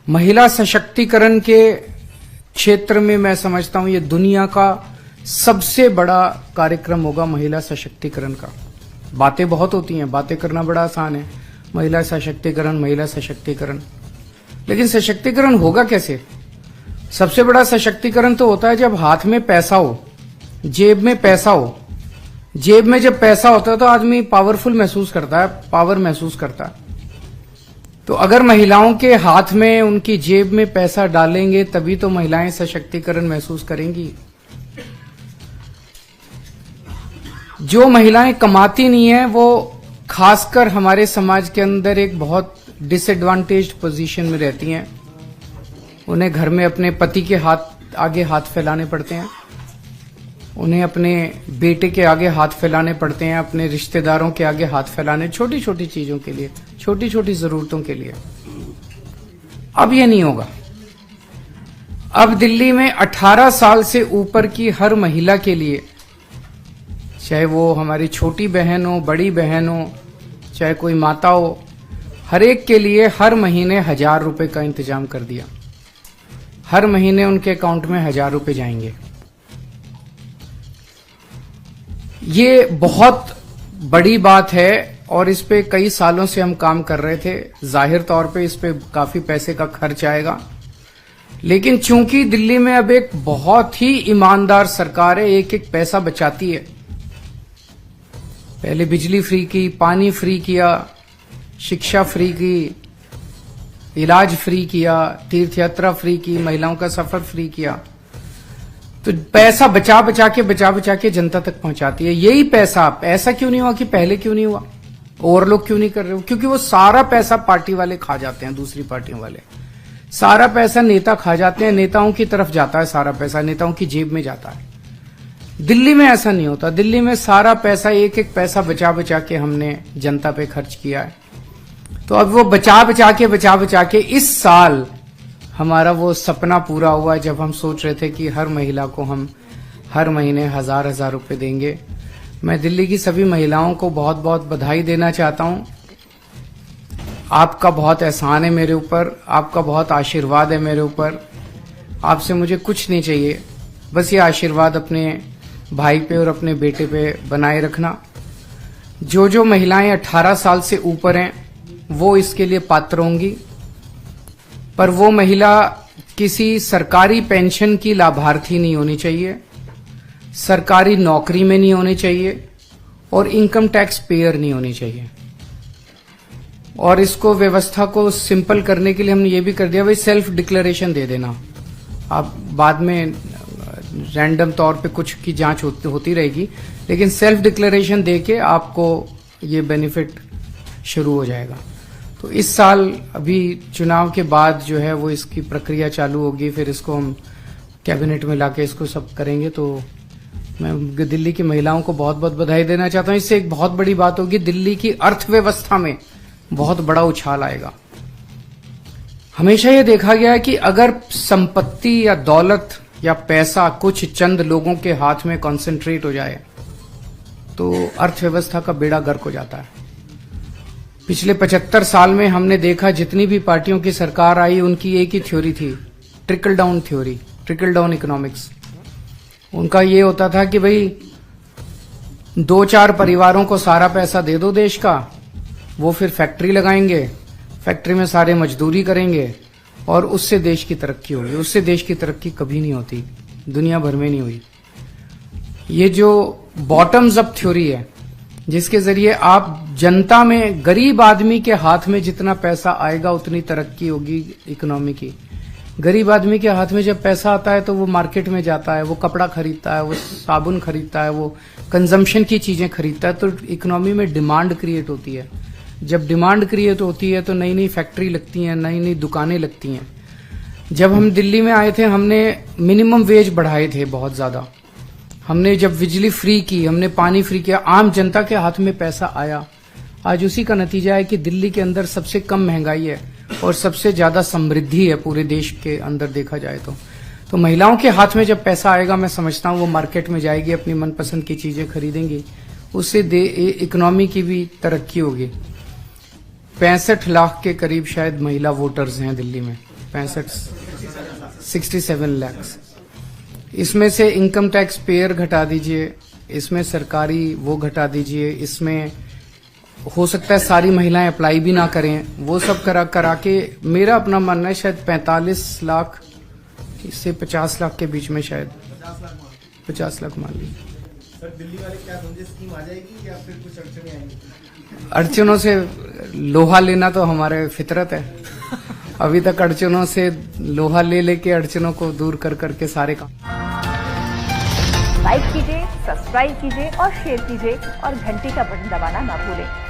महिला सशक्तिकरण के क्षेत्र में मैं समझता हूं ये दुनिया का सबसे बड़ा कार्यक्रम होगा महिला सशक्तिकरण का। बातें बहुत होती हैं, बातें करना बड़ा आसान है, महिला सशक्तिकरण, लेकिन सशक्तिकरण होगा कैसे? सबसे बड़ा सशक्तिकरण तो होता है जब हाथ में पैसा हो, जेब में पैसा हो। जेब में जब पैसा होता है तो आदमी पावरफुल महसूस करता है, पावर महसूस करता है। तो अगर महिलाओं के हाथ में, उनकी जेब में पैसा डालेंगे तभी तो महिलाएं सशक्तिकरण महसूस करेंगी। जो महिलाएं कमाती नहीं है वो खासकर हमारे समाज के अंदर एक बहुत डिसएडवांटेज्ड पोजीशन में रहती हैं। उन्हें घर में अपने पति के आगे हाथ फैलाने पड़ते हैं, उन्हें अपने बेटे के आगे हाथ फैलाने पड़ते हैं, अपने रिश्तेदारों के आगे हाथ फैलाने, छोटी छोटी चीजों के लिए, छोटी छोटी जरूरतों के लिए। अब ये नहीं होगा। अब दिल्ली में 18 साल से ऊपर की हर महिला के लिए, चाहे वो हमारी छोटी बहन हो, बड़ी बहन हो, चाहे कोई माता हो, हर एक के लिए हर महीने 1000 रुपए का इंतजाम कर दिया। हर महीने उनके अकाउंट में 1000 रुपए जाएंगे। ये बहुत बड़ी बात है और इस पे कई सालों से हम काम कर रहे थे। जाहिर तौर पे इस पे काफी पैसे का खर्च आएगा, लेकिन चूंकि दिल्ली में अब एक बहुत ही ईमानदार सरकार है, एक एक पैसा बचाती है। पहले बिजली फ्री की, पानी फ्री किया, शिक्षा फ्री की, इलाज फ्री किया, तीर्थ यात्रा फ्री की, महिलाओं का सफर फ्री किया। तो पैसा बचा बचा के जनता तक पहुंचाती है। यही पैसा, ऐसा क्यों नहीं हुआ कि पहले क्यों नहीं हुआ, और लोग क्यों नहीं कर रहे हो? क्योंकि वो सारा पैसा पार्टी वाले खा जाते हैं, दूसरी पार्टियों वाले सारा पैसा नेता खा जाते हैं, नेताओं की तरफ जाता है, सारा पैसा नेताओं की जेब में जाता है। दिल्ली में ऐसा नहीं होता। दिल्ली में सारा पैसा, एक एक पैसा बचा के हमने जनता पे खर्च किया है। तो अब वो बचा के इस साल हमारा वो सपना पूरा हुआ है जब हम सोच रहे थे कि हर महिला को हम हर महीने 1000 रुपए देंगे। मैं दिल्ली की सभी महिलाओं को बहुत बहुत बधाई देना चाहता हूं। आपका बहुत एहसान है मेरे ऊपर, आपका बहुत आशीर्वाद है मेरे ऊपर। आपसे मुझे कुछ नहीं चाहिए, बस ये आशीर्वाद अपने भाई पे और अपने बेटे पे बनाए रखना। जो महिलाएं 18 साल से ऊपर हैं वो इसके लिए पात्र होंगी, पर वो महिला किसी सरकारी पेंशन की लाभार्थी नहीं होनी चाहिए, सरकारी नौकरी में नहीं होनी चाहिए और इनकम टैक्स पेयर नहीं होनी चाहिए। और इसको, व्यवस्था को सिंपल करने के लिए हमने ये भी कर दिया, भाई सेल्फ डिक्लेरेशन दे देना। आप बाद में रैंडम तौर पे कुछ की जांच होती रहेगी, लेकिन सेल्फ डिक्लेरेशन देके आपको ये बेनिफिट शुरू हो जाएगा। तो इस साल अभी चुनाव के बाद जो है वो इसकी प्रक्रिया चालू होगी, फिर इसको हम कैबिनेट में लाके इसको सब करेंगे। तो मैं दिल्ली की महिलाओं को बहुत बहुत बधाई देना चाहता हूं। इससे एक बहुत बड़ी बात होगी, दिल्ली की अर्थव्यवस्था में बहुत बड़ा उछाल आएगा। हमेशा ये देखा गया है कि अगर संपत्ति या दौलत या पैसा कुछ चंद लोगों के हाथ में कॉन्सेंट्रेट हो जाए तो अर्थव्यवस्था का बेड़ा गर्क हो जाता है। पिछले 75 साल में हमने देखा जितनी भी पार्टियों की सरकार आई उनकी एक ही थ्योरी थी, trickle down theory, trickle down economics. उनका ये होता था कि भाई 2-4 परिवारों को सारा पैसा दे दो देश का, वो फिर फैक्ट्री लगाएंगे, फैक्ट्री में सारे मजदूरी करेंगे और उससे देश की तरक्की होगी। उससे देश की तरक्की कभी नहीं होती, दुनिया भर में नहीं हुई। ये जो बॉटम्स अप थ्योरी है, जिसके जरिए आप जनता में, गरीब आदमी के हाथ में जितना पैसा आएगा उतनी तरक्की होगी इकोनॉमी की। गरीब आदमी के हाथ में जब पैसा आता है तो वो मार्केट में जाता है, वो कपड़ा खरीदता है, वो साबुन खरीदता है, वो कंजम्पशन की चीजें खरीदता है, तो इकोनॉमी में डिमांड क्रिएट होती है। जब डिमांड क्रिएट होती है तो नई नई फैक्ट्री लगती हैं, नई नई दुकानें लगती हैं। जब हम दिल्ली में आए थे हमने मिनिमम वेज बढ़ाए थे बहुत ज्यादा। हमने जब बिजली फ्री की, हमने पानी फ्री किया, आम जनता के हाथ में पैसा आया। आज उसी का नतीजा है कि दिल्ली के अंदर सबसे कम महंगाई है और सबसे ज्यादा समृद्धि है पूरे देश के अंदर देखा जाए तो महिलाओं के हाथ में जब पैसा आएगा, मैं समझता हूं वो मार्केट में जाएगी, अपनी मनपसंद की चीजें खरीदेंगी, उससे इकोनॉमी की भी तरक्की होगी। 65 लाख के करीब शायद महिला वोटर्स हैं दिल्ली में। 67 lakhs। इसमें से इनकम टैक्स पेयर घटा दीजिए, इसमें सरकारी वो घटा दीजिए, इसमें हो सकता है सारी महिलाएं अप्लाई भी ना करें, वो सब करा के मेरा अपना मानना है शायद 45 लाख से 50 लाख के बीच में, शायद 50 लाख मान लीजिए। सर दिल्ली वाले क्या समझे, स्कीम आ जाएगी या फिर कुछ अड़चने आएंगी? अड़चनों से लोहा लेना तो हमारे फितरत है। अभी तक अड़चनों से लोहा ले लेके अड़चनों को दूर कर करके सारे काम। लाइक कीजिए, सब्सक्राइब कीजिए और शेयर कीजिए और घंटी का बटन दबाना ना भूलें।